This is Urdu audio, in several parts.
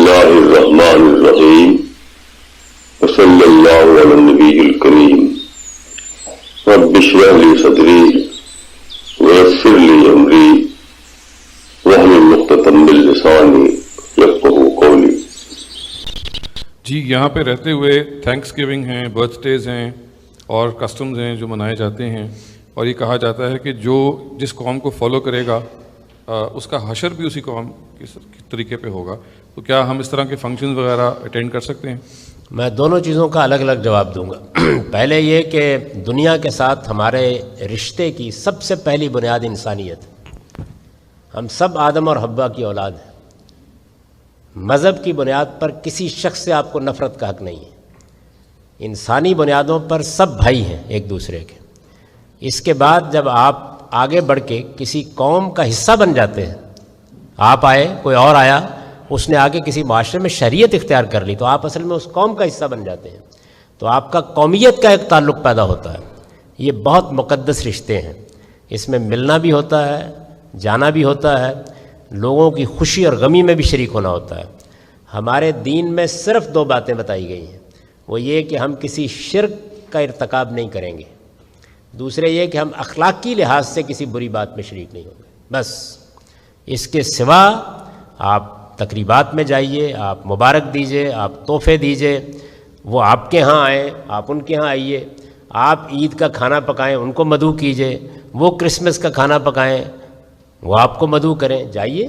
اللہ الرحمن الرحیم وصلی اللہ علی النبی الکریم رب اشرح لی صدری ویسر لی امری واحلل عقدۃ من لسانی یفقہوا قولی۔ جی، یہاں پہ رہتے ہوئے تھینکس گیونگ ہیں، برتھ ڈیز ہیں اور کسٹمز ہیں جو منائے جاتے ہیں، اور یہ کہا جاتا ہے کہ جو جس قوم کو فالو کرے گا اس کا حشر بھی اسی قوم کے طریقے پہ ہوگا۔ تو کیا ہم اس طرح کے فنکشنز وغیرہ اٹینڈ کر سکتے ہیں؟ میں دونوں چیزوں کا الگ الگ جواب دوں گا۔ پہلے یہ کہ دنیا کے ساتھ ہمارے رشتے کی سب سے پہلی بنیاد انسانیت۔ ہم سب آدم اور حوا کی اولاد ہیں۔ مذہب کی بنیاد پر کسی شخص سے آپ کو نفرت کا حق نہیں ہے۔ انسانی بنیادوں پر سب بھائی ہیں ایک دوسرے کے۔ اس کے بعد جب آپ آگے بڑھ کے کسی قوم کا حصہ بن جاتے ہیں، آپ آئے، کوئی اور آیا، اس نے آگے کسی معاشرے میں شریعت اختیار کر لی، تو آپ اصل میں اس قوم کا حصہ بن جاتے ہیں، تو آپ کا قومیت کا ایک تعلق پیدا ہوتا ہے۔ یہ بہت مقدس رشتے ہیں، اس میں ملنا بھی ہوتا ہے، جانا بھی ہوتا ہے، لوگوں کی خوشی اور غمی میں بھی شریک ہونا ہوتا ہے۔ ہمارے دین میں صرف دو باتیں بتائی گئی ہیں، وہ یہ کہ ہم کسی شرک کا ارتکاب نہیں کریں گے، دوسرے یہ کہ ہم اخلاقی لحاظ سے کسی بری بات میں شریک نہیں ہوں گے، بس۔ اس کے سوا آپ تقریبات میں جائیے، آپ مبارک دیجئے، آپ تحفے دیجئے، وہ آپ کے ہاں آئیں، آپ ان کے ہاں آئیے، آپ عید کا کھانا پکائیں، ان کو مدعو کیجئے، وہ کرسمس کا کھانا پکائیں، وہ آپ کو مدعو کریں، جائیے،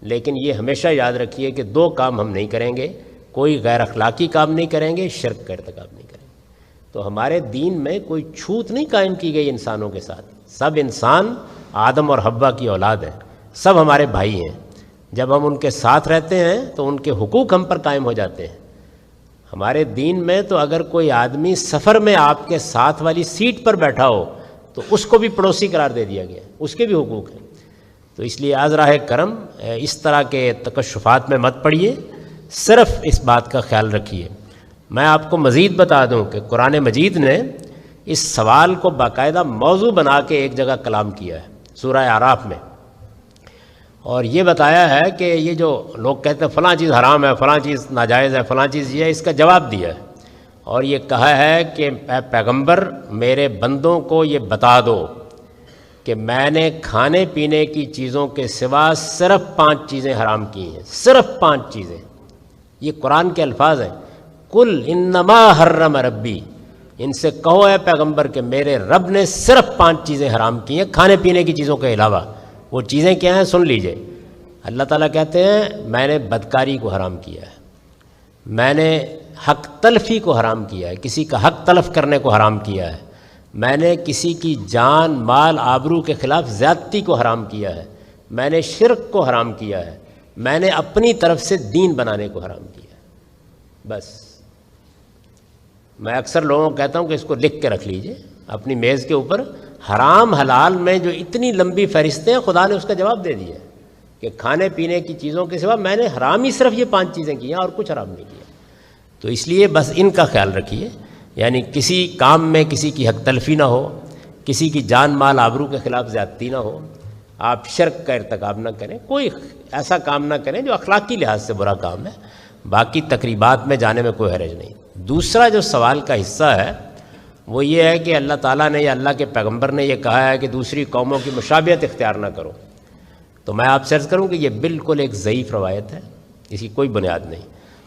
لیکن یہ ہمیشہ یاد رکھیے کہ دو کام ہم نہیں کریں گے، کوئی غیر اخلاقی کام نہیں کریں گے، شرک کا ارتکاب نہیں کریں گے۔ تو ہمارے دین میں کوئی چھوت نہیں قائم کی گئی انسانوں کے ساتھ۔ سب انسان آدم اور حوا کی اولاد ہیں، سب ہمارے بھائی ہیں۔ جب ہم ان کے ساتھ رہتے ہیں تو ان کے حقوق ہم پر قائم ہو جاتے ہیں۔ ہمارے دین میں تو اگر کوئی آدمی سفر میں آپ کے ساتھ والی سیٹ پر بیٹھا ہو تو اس کو بھی پڑوسی قرار دے دیا گیا، اس کے بھی حقوق ہیں۔ تو اس لیے از راہ کرم اس طرح کے تکشفات میں مت پڑیے، صرف اس بات کا خیال رکھیے۔ میں آپ کو مزید بتا دوں کہ قرآن مجید نے اس سوال کو باقاعدہ موضوع بنا کے ایک جگہ کلام کیا ہے سورہ اعراف میں، اور یہ بتایا ہے کہ یہ جو لوگ کہتے ہیں فلاں چیز حرام ہے، فلاں چیز ناجائز ہے، فلاں چیز یہ ہے، اس کا جواب دیا ہے، اور یہ کہا ہے کہ اے پیغمبر میرے بندوں کو یہ بتا دو کہ میں نے کھانے پینے کی چیزوں کے سوا صرف 5 چیزیں حرام کی ہیں، صرف 5 چیزیں۔ یہ قرآن کے الفاظ ہیں، کل انما حرم ربی، ان سے کہو اے پیغمبر کہ میرے رب نے صرف 5 چیزیں حرام کی ہیں کھانے پینے کی چیزوں کے علاوہ۔ وہ چیزیں کیا ہیں سن لیجئے۔ اللہ تعالیٰ کہتے ہیں میں نے بدکاری کو حرام کیا ہے، میں نے حق تلفی کو حرام کیا ہے، کسی کا حق تلف کرنے کو حرام کیا ہے، میں نے کسی کی جان مال آبرو کے خلاف زیادتی کو حرام کیا ہے، میں نے شرک کو حرام کیا ہے، میں نے اپنی طرف سے دین بنانے کو حرام کیا ہے۔ بس میں اکثر لوگوں کو کہتا ہوں کہ اس کو لکھ کے رکھ لیجئے اپنی میز کے اوپر۔ حرام حلال میں جو اتنی لمبی فہرستیں ہیں، خدا نے اس کا جواب دے دیا کہ کھانے پینے کی چیزوں کے سوا میں نے حرام ہی صرف یہ 5 چیزیں کی ہیں اور کچھ حرام نہیں کیا۔ تو اس لیے بس ان کا خیال رکھیے، یعنی کسی کام میں کسی کی حق تلفی نہ ہو، کسی کی جان مال آبرو کے خلاف زیادتی نہ ہو، آپ شرک کا ارتکاب نہ کریں، کوئی ایسا کام نہ کریں جو اخلاقی لحاظ سے برا کام ہے۔ باقی تقریبات میں جانے میں کوئی حرج نہیں۔ دوسرا جو سوال کا حصہ ہے وہ یہ ہے کہ اللہ تعالیٰ نے یا اللہ کے پیغمبر نے یہ کہا ہے کہ دوسری قوموں کی مشابہت اختیار نہ کرو۔ تو میں آپ سے عرض کروں کہ یہ بالکل ایک ضعیف روایت ہے، اس کی کوئی بنیاد نہیں،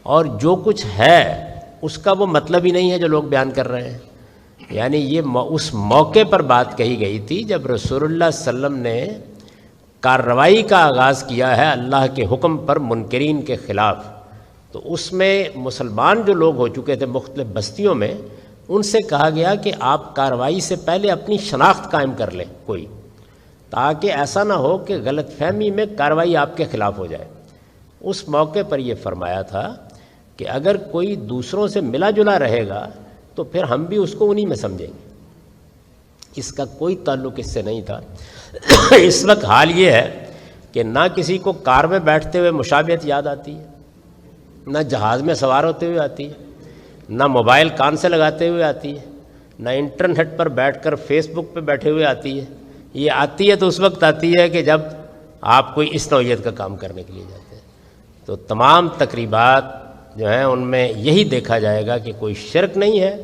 اور جو کچھ ہے اس کا وہ مطلب ہی نہیں ہے جو لوگ بیان کر رہے ہیں۔ یعنی یہ اس موقع پر بات کہی گئی تھی جب رسول اللہ صلی اللہ علیہ وسلم نے کارروائی کا آغاز کیا ہے اللہ کے حکم پر منکرین کے خلاف، تو اس میں مسلمان جو لوگ ہو چکے تھے مختلف بستیوں میں، ان سے کہا گیا کہ آپ کارروائی سے پہلے اپنی شناخت قائم کر لیں کوئی، تاکہ ایسا نہ ہو کہ غلط فہمی میں کارروائی آپ کے خلاف ہو جائے۔ اس موقع پر یہ فرمایا تھا کہ اگر کوئی دوسروں سے ملا جلا رہے گا تو پھر ہم بھی اس کو انہی میں سمجھیں گے۔ اس کا کوئی تعلق اس سے نہیں تھا۔ اس وقت حال یہ ہے کہ نہ کسی کو کار میں بیٹھتے ہوئے مشابہت یاد آتی ہے، نہ جہاز میں سوار ہوتے ہوئے آتی ہے، نہ موبائل کان سے لگاتے ہوئے آتی ہے، نہ انٹرنیٹ پر بیٹھ کر فیس بک پہ بیٹھے ہوئے آتی ہے۔ یہ آتی ہے تو اس وقت آتی ہے کہ جب آپ کوئی اس نوعیت کا کام کرنے کے لیے جاتے ہیں۔ تو تمام تقریبات جو ہیں ان میں یہی دیکھا جائے گا کہ کوئی شرک نہیں ہے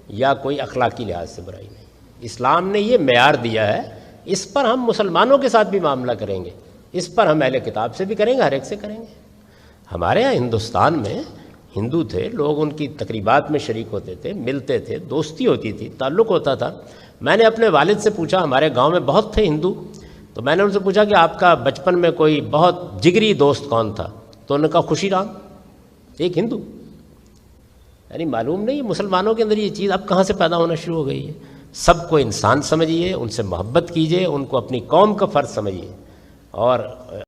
یا کوئی اخلاقی لحاظ سے برائی نہیں. اسلام نے یہ معیار دیا ہے، اس پر ہم مسلمانوں کے ساتھ بھی معاملہ کریں گے، اس پر ہم اہل کتاب سے بھی کریں گے، ہر ایک سے کریں گے. ہمارے یہاں ہندوستان میں ہندو تھے، لوگ ان کی تقریبات میں شریک ہوتے تھے، ملتے تھے، دوستی ہوتی تھی، تعلق ہوتا تھا. میں نے اپنے والد سے پوچھا، ہمارے گاؤں میں بہت تھے ہندو، تو میں نے ان سے پوچھا کہ آپ کا بچپن میں کوئی بہت جگری دوست کون تھا؟ تو انہوں نے کہا خوشی رام، ایک ہندو. یعنی معلوم نہیں مسلمانوں کے اندر یہ چیز اب کہاں سے پیدا ہونا شروع ہو گئی ہے. سب کو انسان سمجھیے، ان سے محبت کیجیے، ان کو اپنی قوم کا فرد سمجھیے، اور